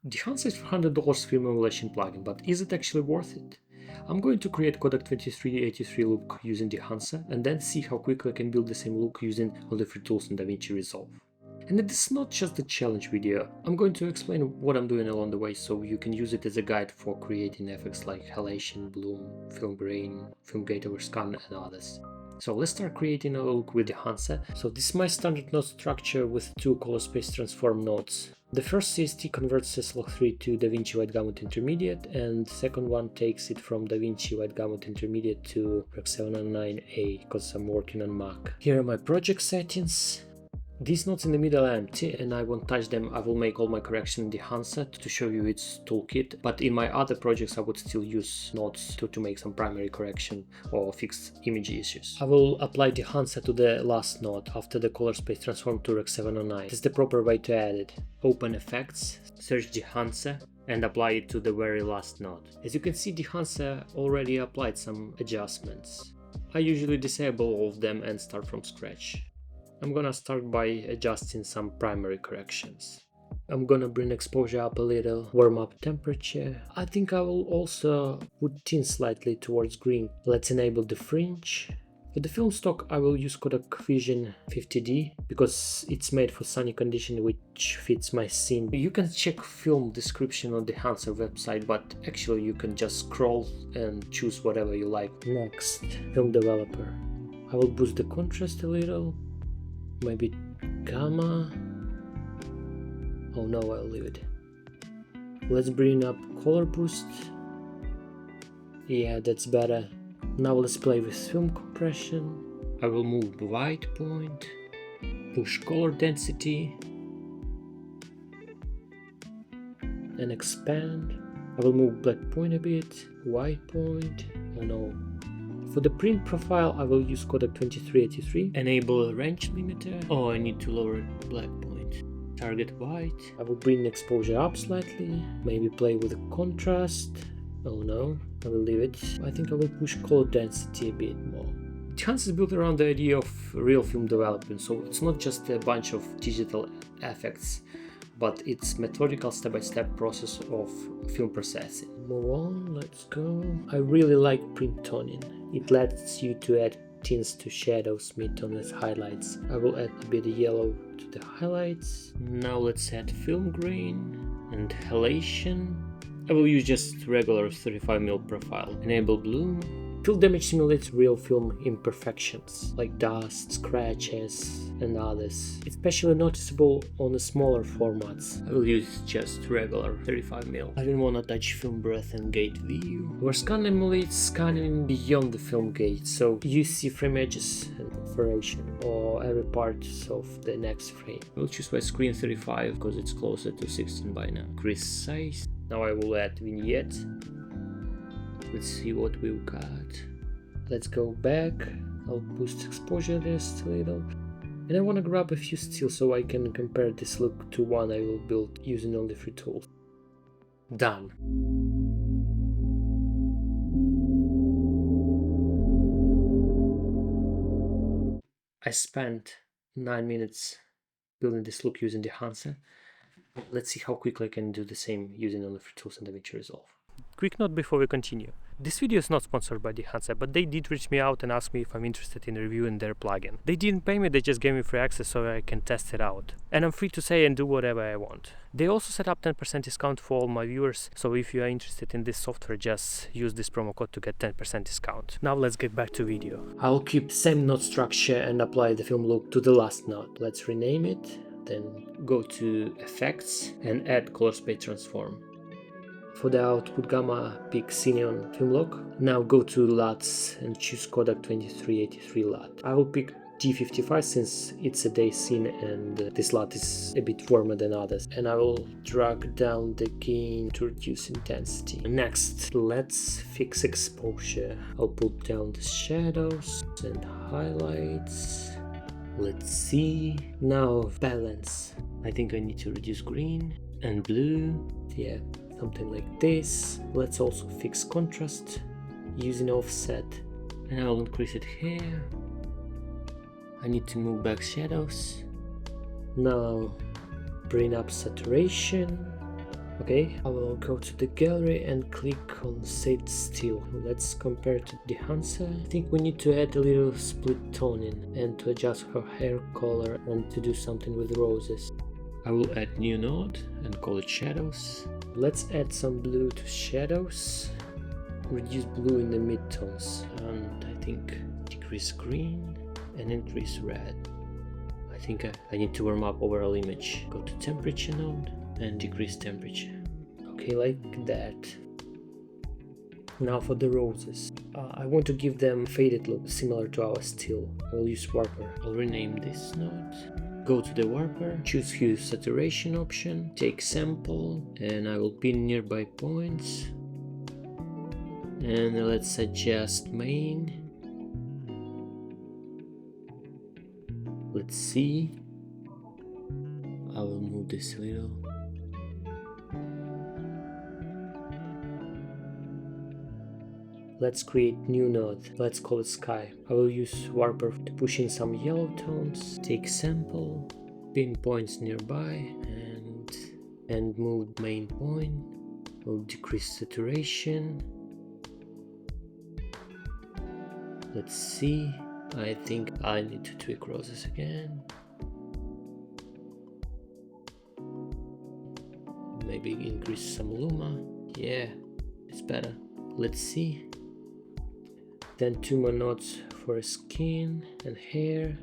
Dehancer is $400 film emulation plugin, but is it actually worth it? I'm going to create Kodak 2383 look using Dehancer and then see how quickly I can build the same look using all the free tools in DaVinci Resolve. And it is not just a challenge video, I'm going to explain what I'm doing along the way so you can use it as a guide for creating effects like halation, bloom, film grain, film gate overscan and others. So let's start creating a look with Dehancer. So this is my standard node structure with two color space transform nodes. The first CST converts SLog3 to DaVinci White Gamut Intermediate, and the second one takes it from DaVinci White Gamut Intermediate to Rec 709A because I'm working on Mac. Here are my project settings. These nodes in the middle are empty and I won't touch them. I will make all my correction in Dehancer to show you its toolkit, but in my other projects I would still use nodes to make some primary correction or fix image issues. I will apply Dehancer to the last node after the color space transform to Rec 709. This is the proper way to add it. Open Effects, search Dehancer and apply it to the very last node. As you can see, Dehancer already applied some adjustments. I usually disable all of them and start from scratch. I'm gonna start by adjusting some primary corrections. I'm gonna bring exposure up a little, warm up temperature. I think I will also put tint slightly towards green. Let's enable the fringe. For the film stock I will use Kodak Vision 50D because it's made for sunny condition which fits my scene. You can check film description on the Dehancer website, but actually you can just scroll and choose whatever you like. Next, film developer. I will boost the contrast a little. Maybe gamma. Oh no, I'll leave it. Let's bring up color boost. Yeah, that's better. Now let's play with film compression. I will move white point, push color density, and expand. I will move black point a bit, white point, oh no. For the print profile I will use Kodak 2383, enable a range limiter. Oh, I need to lower black point. Target white. I will bring exposure up slightly, maybe play with the contrast. Oh no, I will leave it. I think I will push color density a bit more. Dehancer is built around the idea of real film development, so it's not just a bunch of digital effects, but it's methodical step-by-step process of film processing. Move on, let's go. I really like print toning. It lets you to add tints to shadows, mid-tone as highlights. I will add a bit of yellow to the highlights. Now let's add film grain and halation. I will use just regular 35mm profile. Enable bloom. Field damage simulates real film imperfections like dust, scratches and others. It's especially noticeable on the smaller formats. I will use just regular 35mm. I don't want to touch film breadth and gate view. Overscan emulates scanning beyond the film gate, so you see frame edges and perforation or every part of the next frame. I will choose my screen 35 because it's closer to 16 by now. Increase size. Now I will add vignette. Let's see what we've got. Let's go back. I'll boost exposure just a little. And I want to grab a few stills so I can compare this look to one I will build using all the free tools. Done. I spent 9 minutes building this look using Dehancer. Let's see how quickly I can do the same using all the free tools in DaVinci Resolve. Quick note before we continue. This video is not sponsored by Dehancer, but they did reach me out and ask me if I'm interested in reviewing their plugin. They didn't pay me, they just gave me free access so I can test it out. And I'm free to say and do whatever I want. They also set up 10% discount for all my viewers, so if you are interested in this software, just use this promo code to get 10% discount. Now let's get back to video. I'll keep the same node structure and apply the film look to the last node. Let's rename it, then go to Effects and add Color Space Transform. For the output gamma, pick Cineon film look. Now go to LUTs and choose Kodak 2383 LUT. I will pick T55 since it's a day scene and this LUT is a bit warmer than others. And I will drag down the gain to reduce intensity. Next, let's fix exposure. I'll put down the shadows and highlights. Let's see. Now balance. I think I need to reduce green and blue. Yeah. Something like this. Let's also fix contrast using offset, and I'll increase it here. I need to move back shadows. Now bring up saturation Okay, I will go to the gallery and click on Saved Still. Let's compare to Dehancer. I think we need to add a little split toning and to adjust her hair color and to do something with roses. I will add new node and call it shadows. Let's add some blue to shadows. Reduce blue in the midtones and I think decrease green and increase red. I think I need to warm up overall image. Go to temperature node and decrease temperature. Okay, like that. Now for the roses. I want to give them faded look similar to our still. I will use warper. I'll rename this node. Go to the warper, choose hue saturation option, take sample, and I will pin nearby points. And let's adjust main. Let's see. I will move this a little. Let's create new node. Let's call it sky. I will use warper to push in some yellow tones. Take sample, pin points nearby, and move main point. We'll decrease saturation. Let's see. I think I need to tweak roses again. Maybe increase some luma. Yeah, it's better. Let's see. Then 2 more nodes for skin and hair.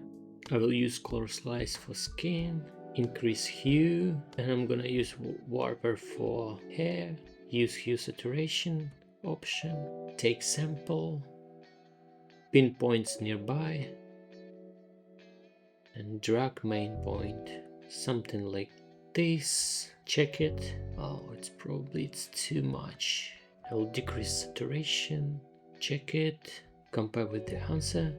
I will use color slice for skin, increase hue, and I'm gonna use warper for hair. Use hue saturation option, take sample, pinpoints nearby, and drag main point, something like this. Check it. Oh, it's too much. I will decrease saturation. Check it. Compare with the Dehancer.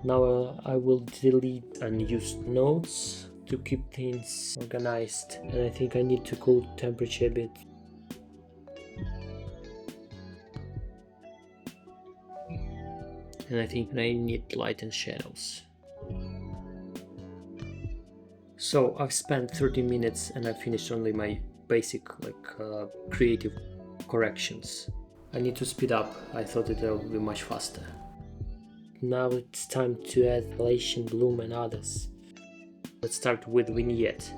Now I will delete unused nodes to keep things organized, and I think I need to cool temperature a bit. And I think I need light and shadows. So I've spent 30 minutes and I finished only my basic creative corrections. I need to speed up. I thought it would be much faster. Now it's time to add Halation, bloom and others. Let's start with Vignette.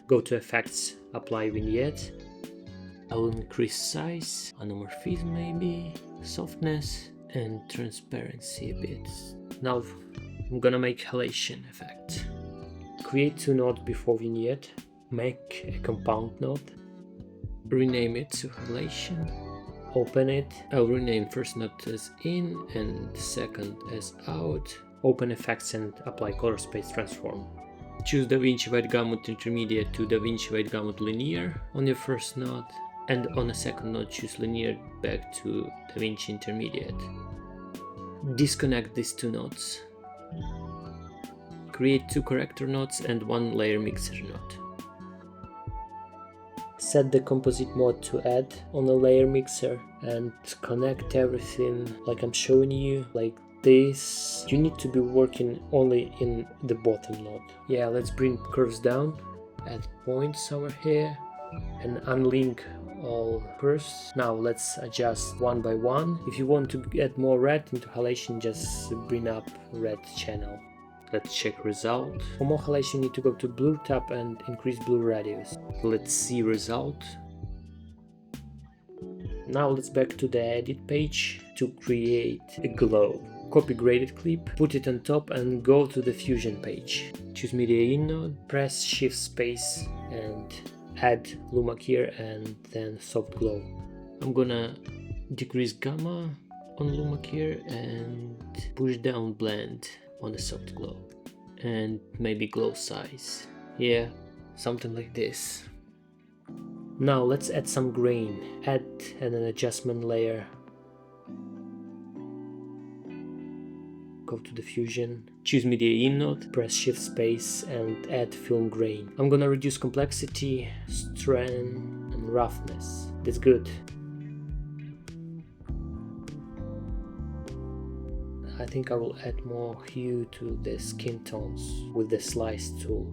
Go to Effects, apply Vignette. I will increase size, anamorphism maybe, softness and transparency a bit. Now I'm gonna make Halation effect. Create 2 nodes before Vignette. Make a compound node. Rename it to Halation. Open it. I'll rename first node as in and second as out. Open effects and apply color space transform. Choose DaVinci White Gamut Intermediate to DaVinci White Gamut Linear on your first node, and on a second node choose Linear back to DaVinci Intermediate. Disconnect these 2 nodes. Create 2 corrector nodes and 1 layer mixer node. Set the composite mode to add on a layer mixer and connect everything like I'm showing you, like this. You need to be working only in the bottom node. Yeah, let's bring curves down, add points over here and unlink all curves. Now let's adjust one by one. If you want to add more red into Halation, just bring up red channel. Let's check result. For more halation, you need to go to blur tab and increase blur radius. Let's see result. Now let's back to the edit page to create a glow. Copy graded clip, put it on top and go to the fusion page. Choose media in node, press shift space and add luma here and then soft glow. I'm gonna decrease gamma on luma here and push down blend on the soft glow and maybe glow size. Yeah, something like this. Now let's add some grain. Add an adjustment layer. Go to the fusion, choose media in node, press shift space and add film grain. I'm gonna reduce complexity, strength and roughness. That's good. I think I will add more hue to the skin tones with the slice tool.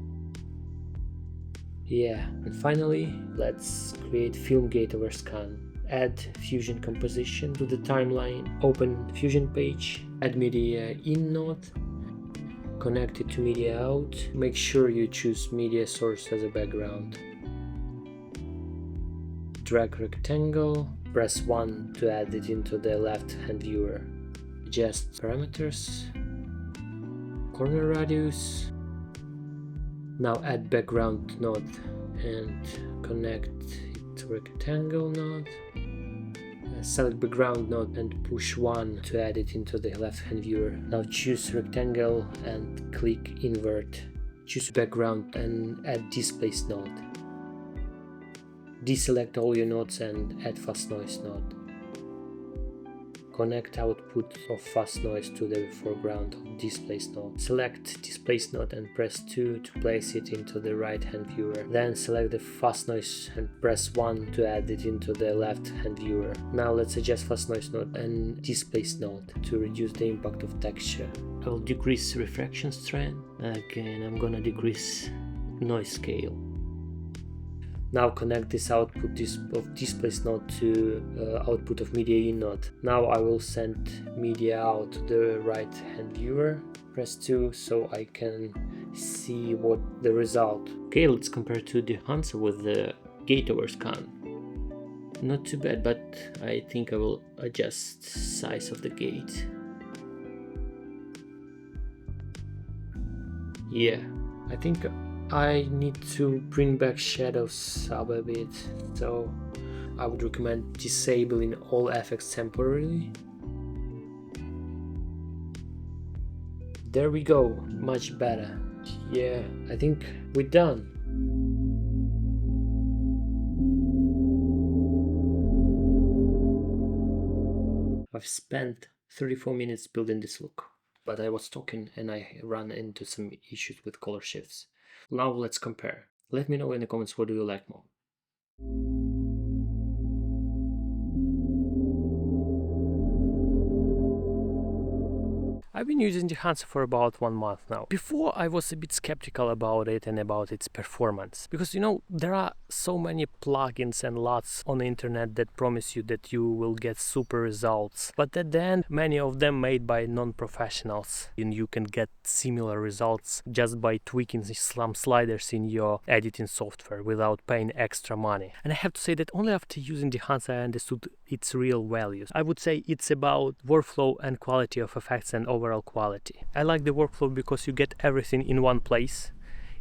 Yeah, and finally, let's create film gate overscan. Add Fusion composition to the timeline, open Fusion page, add media in node, connect it to media out, make sure you choose media source as a background. Drag rectangle, press 1 to add it into the left hand viewer. Adjust parameters, corner radius. Now add background node and connect it to rectangle node. Select background node and push 1 to add it into the left hand viewer. Now choose rectangle and click invert. Choose background and add displace node. Deselect all your nodes and add fast noise node. Connect output of fast noise to the foreground of displace node. Select displace node and press 2 to place it into the right hand viewer. Then select the fast noise and press 1 to add it into the left hand viewer. Now let's adjust fast noise node and displace node to reduce the impact of texture. I will decrease refraction strength. Again, I'm gonna decrease noise scale. Now connect this output of displace node to output of media in node. Now I will send media out to the right hand viewer. Press 2 so I can see what the result. Okay, let's compare to Dehancer with the gate overscan. Not too bad, but I think I will adjust size of the gate. Yeah, I think I need to bring back shadows up a bit, so I would recommend disabling all effects temporarily. There we go, much better. Yeah, I think we're done. I've spent 34 minutes building this look, but I was talking and I ran into some issues with color shifts. Now let's compare. Let me know in the comments what do you like more. I've been using Dehancer for about 1 month now. Before I was a bit skeptical about it and about its performance, because there are so many plugins and lots on the internet that promise you that you will get super results, but at the end many of them made by non-professionals, and you can get similar results just by tweaking some sliders in your editing software without paying extra money. And I have to say that only after using Dehancer I understood its real values. I would say it's about workflow and quality of effects and overall quality. I like the workflow because you get everything in one place.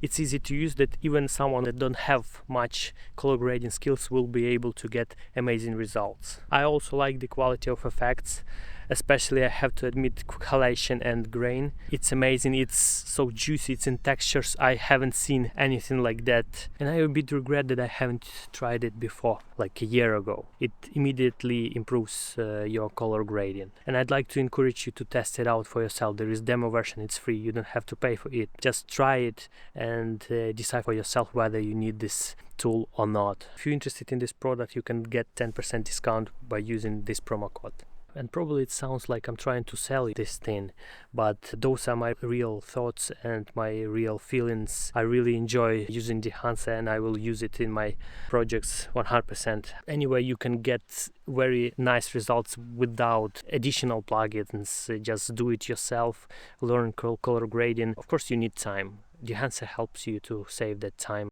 It's easy to use, that even someone that don't have much color grading skills will be able to get amazing results. I also like the quality of effects, especially I have to admit halation and grain. It's amazing, it's so juicy, it's in textures. I haven't seen anything like that, and I a bit regret that I haven't tried it before, like a year ago. It immediately improves your color grading, and I'd like to encourage you to test it out for yourself. There is demo version, it's free, you don't have to pay for it. Just try it and decide for yourself whether you need this tool or not. If you're interested in this product, you can get 10% discount by using this promo code. And probably it sounds like I'm trying to sell this thing, but those are my real thoughts and my real feelings. I really enjoy using Dehancer and I will use it in my projects 100%. Anyway, you can get very nice results without additional plugins. Just do it yourself, learn color grading. Of course you need time. Dehancer helps you to save that time.